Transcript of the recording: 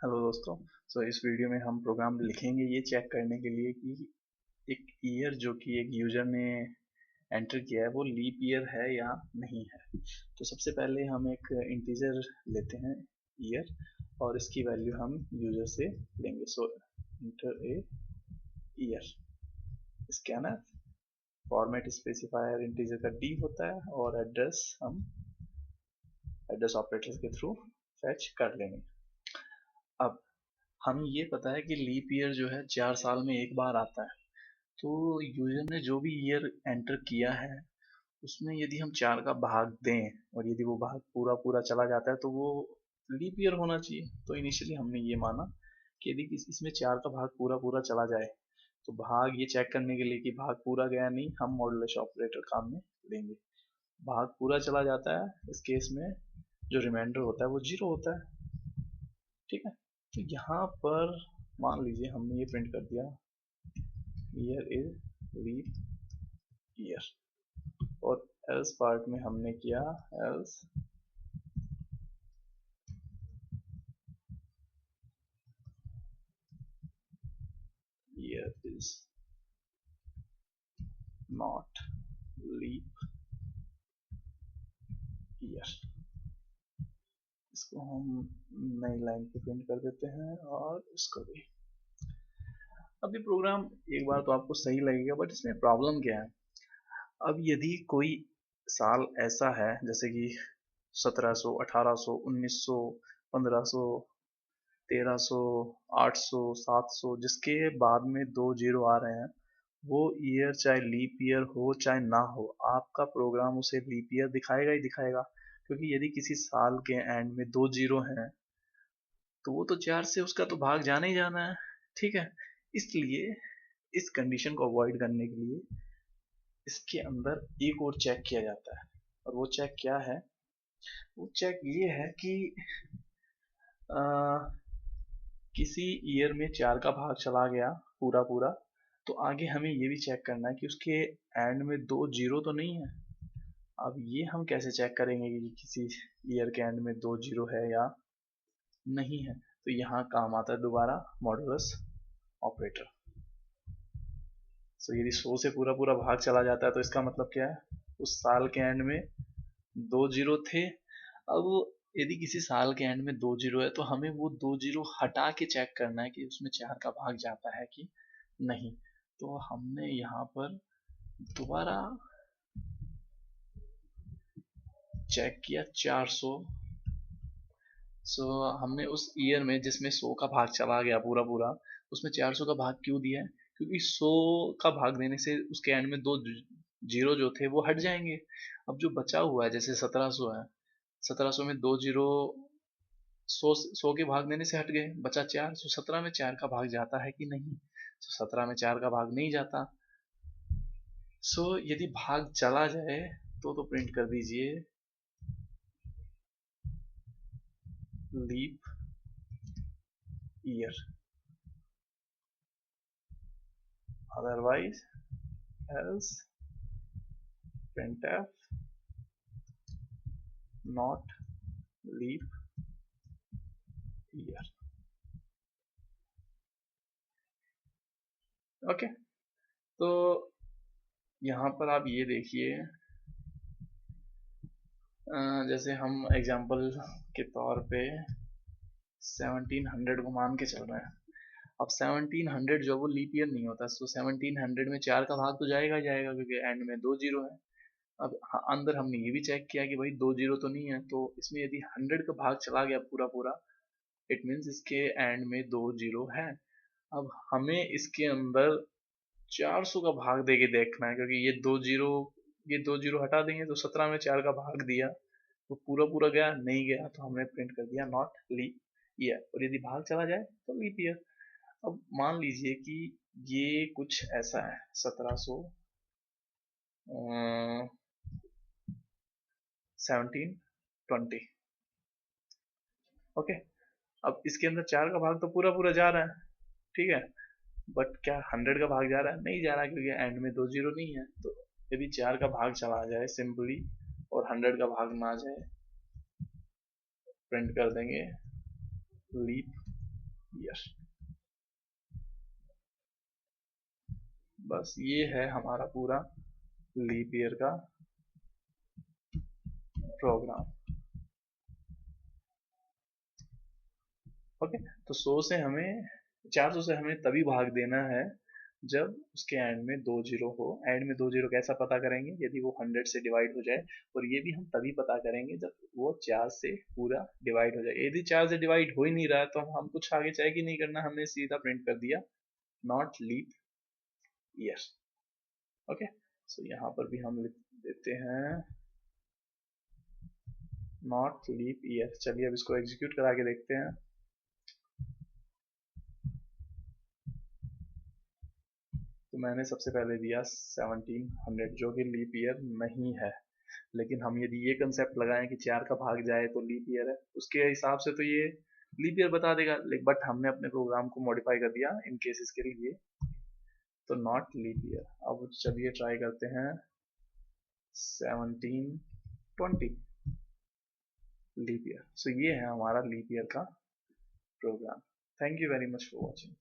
Hello दोस्तों। इस video में हम प्रोग्राम लिखेंगे ये चेक करने के लिए कि एक ईयर जो कि एक यूजर ने एंटर किया है वो लीप ईयर है या नहीं है। तो सबसे पहले हम एक इंटीजर लेते हैं ईयर, और इसकी वैल्यू हम यूजर से लेंगे। Inter a year, scanner, format specifier integer का डी होता है, और एड्रेस हम एड्रेस ऑपरेटर के थ्रू फैच कर लेंगे। अब हम ये पता है कि लीप ईयर जो है 4 साल में एक बार आता है। तो यूजर ने जो भी ईयर एंटर किया है उसमें यदि हम 4 का भाग दें और यदि वो भाग पूरा पूरा चला जाता है तो वो लीप ईयर होना चाहिए। तो इनिशियली हमने ये माना कि यदि इसमें 4 का भाग पूरा पूरा चला जाए तो भाग ये चेक करने के लिए कि भाग पूरा गया नहीं, हम मॉड्यूलस ऑपरेटर काम में लेंगे। भाग पूरा चला जाता है, इस केस में जो रिमाइंडर होता है वो 0 होता है। ठीक है, तो यहाँ पर मान लीजिए हमने ये प्रिंट कर दिया ईयर इज लीप ईयर, और एल्स पार्ट में हमने किया else year is not leap year. इसको हम नई लाइन पे प्रिंट कर देते हैं और इसको भी। अब ये प्रोग्राम एक बार तो आपको सही लगेगा, बट इसमें प्रॉब्लम क्या है। अब यदि कोई साल ऐसा है जैसे कि 1700, 1800, 1900, 1500, 1300, 800, 700, जिसके बाद में 2 जीरो आ रहे हैं, वो ईयर चाहे लीप ईयर हो चाहे ना हो, आपका प्रोग्राम उसे लीप ईयर दिखाएगा ही दिखाएगा। क्योंकि यदि किसी साल के एंड में 2 जीरो हैं तो वो तो 4 से उसका तो भाग जाना ही जाना है। ठीक है, इसलिए इस कंडीशन को अवॉइड करने के लिए इसके अंदर एक और चेक किया जाता है। और वो चेक क्या है? वो चेक ये है कि आ, किसी ईयर में 4 का भाग चला गया पूरा पूरा, तो आगे हमें ये भी चेक करना है कि उसके एंड में 2 जीरो तो नहीं है। अब ये हम कैसे चेक करेंगे कि किसी ईयर के एंड में 2 जीरो है या नहीं है? तो यहाँ काम आता है दोबारा मॉडुलस ऑपरेटर। यदि 100 से पूरा पूरा भाग चला जाता है तो इसका मतलब क्या है? उस साल के एंड में 2 जीरो थे। अब यदि किसी साल के एंड में 2 जीरो है तो हमें वो 2 जीरो हटा के चेक करना है कि उसमें 4 का भाग जाता है कि नहीं। तो हमने यहाँ पर दोबारा चेक किया 400। हमने उस ईयर में जिसमें 100 का भाग चला गया पूरा पूरा, उसमें 400 का भाग क्यों दिया है? क्योंकि 100 का भाग देने से उसके एंड में 2 जीरो जो थे वो हट जाएंगे। अब जो बचा हुआ है जैसे 1700 है, 1700 में 2 जीरो 100 के भाग देने से हट गए, बचा 4। 17 में 4 का भाग जाता है कि नहीं? 17 में 4 का भाग नहीं जाता। यदि भाग चला जाए तो प्रिंट कर दीजिए leap year, otherwise else printf not leap year। Okay, तो यहाँ पर आप ये देखिए, जैसे हम एग्जांपल के तौर पे 1700 को मान के चल रहे हैं। अब 1700 जो वो लीप ईयर नहीं होता, 1700 में 4 का भाग तो जाएगा ही जाएगा क्योंकि एंड में 2 जीरो है। अब अंदर हमने ये भी चेक किया कि भाई 2 जीरो तो नहीं है, तो इसमें यदि 100 का भाग चला गया पूरा पूरा, इट मीन्स इसके एंड में 2 जीरो है। अब हमें इसके अंदर 400 का भाग दे के देखना है, क्योंकि ये दो जीरो हटा देंगे तो 17 में 4 का भाग दिया तो पूरा पूरा गया, नहीं गया तो हमने प्रिंट कर दिया नॉट लीप ईयर। और यदि भाग चला जाए तो लीप ईयर। अब मान लीजिए कि ये कुछ ऐसा है 1720। ओके, अब इसके अंदर 4 का भाग तो पूरा पूरा जा रहा है, ठीक है, बट क्या 100 का भाग जा रहा है? नहीं जा रहा, क्योंकि एंड में 2 जीरो नहीं है। तो यदि 4 का भाग चला जाए सिंपली और 100 का भाग ना जाए, प्रिंट कर देंगे लीप ईयर। बस ये है हमारा पूरा लीप ईयर का प्रोग्राम। ओके, तो 400 से हमें तभी भाग देना है जब उसके एंड में 2 जीरो हो। एंड में 2 जीरो कैसा पता करेंगे? यदि वो 100 से डिवाइड हो जाए, और ये भी हम तभी पता करेंगे जब वो 4 से पूरा डिवाइड हो जाए। यदि 4 से डिवाइड हो ही नहीं रहा है तो हम कुछ आगे चेक ही नहीं करना, हमने सीधा प्रिंट कर दिया नॉट लीप ईयर। ओके, सो यहाँ पर भी हम लिख देते हैं नॉट लीप ईयर। चलिए अब इसको एग्जीक्यूट करा के देखते हैं। तो मैंने सबसे पहले दिया 1700 जो कि लीप ईयर नहीं है, लेकिन हम यदि ये कंसेप्ट लगाएं कि 4 का भाग जाए तो लीप ईयर है, उसके हिसाब से तो ये लीप ईयर बता देगा। बट हमने अपने प्रोग्राम को मॉडिफाई कर दिया इन केसेस के लिए, तो नॉट लीप ईयर। अब चलिए ट्राई करते हैं 1720 लीप ईयर। सो ये है हमारा लीप ईयर का program. Thank you very much for watching.